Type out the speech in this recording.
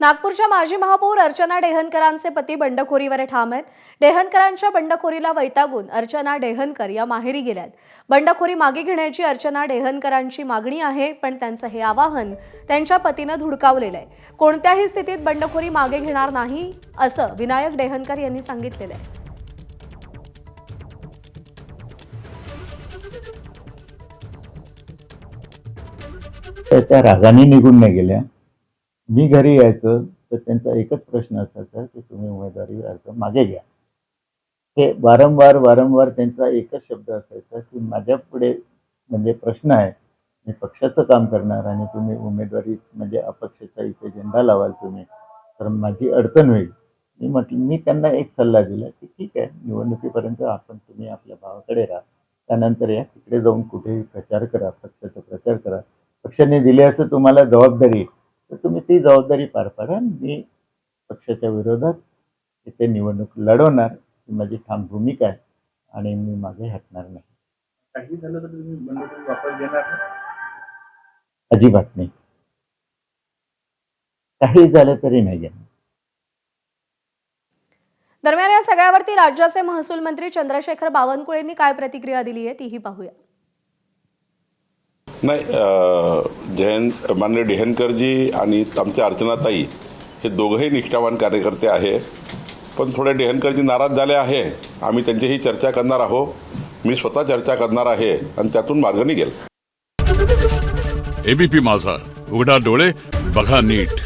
नागपूरच्या माजी महापौर अर्चना डेहनकरांचे पती बंडखोरीवर ठाम आहेत। डेहनकरांच्या बंडखोरीला वैतागून अर्चना डेहनकर या माहेरी गेल्यात। बंडखोरी मागे घेण्याची अर्चना डेहनकरांची मागणी आहे, पण त्यांचं हे आवाहन त्यांच्या पतीने धुडकावलेलं आहे। कोणत्याही स्थितीत बंडखोरी मागे घेणार नाही असं विनायक डेहनकर यांनी सांगितलेलं आहे। त्या रागाने निघून नाही गेल्या। मी घरी यायचो तर त्यांचा एकच प्रश्न असायचा की तुम्ही उमेदवारी अर्ज मागे घ्या। हे वारंवार त्यांचा एकच शब्द असायचा की माझ्या पुढे म्हणजे प्रश्न आहे, मी पक्षाचं काम करणार आणि तुम्ही उमेदवारी म्हणजे अपक्षाचा इथे झेंडा लावाल तुम्ही, तर माझी अडचण होईल। मी त्यांना एक सल्ला दिला की ठीक आहे, निवडणुकीपर्यंत तुम्ही आपल्या भावाकडे राहा, त्यानंतर या तिकडे जाऊन कुठेही प्रचार करा, पक्षाचा प्रचार करा। पक्षाने दिले असं तुम्हाला जबाबदारी तर तुम्ही ती जबाबदारी पार पाडा। मी पक्षाच्या विरोधात इथे निवडणूक लढवणार ही माझी ठाम भूमिका आहे आणि मी मागे हटणार नाही। काही झालं तर तुम्ही बंडखोरी वापस घेणार नाही? अजिबात नाही, काही झालं तरी नाही घेणार। दरम्यान या सगळ्यावरती राज्याचे महसूल मंत्री चंद्रशेखर बावनकुळेंनी काय प्रतिक्रिया दिली आहे तीही पाहूया। नाही, माननीय डेहनकरजी आणि आमच्या अर्चनाताई हे दोघंही निष्ठावान कार्यकर्ते आहे, पण थोडे डेहनकरजी नाराज झाले आहे। आम्ही त्यांच्याशी चर्चा करणार आहोत, मी स्वतः चर्चा करणार आहे आणि त्यातून मार्ग निघेल। एबीपी माझा, उघडा डोळे बघा नीट।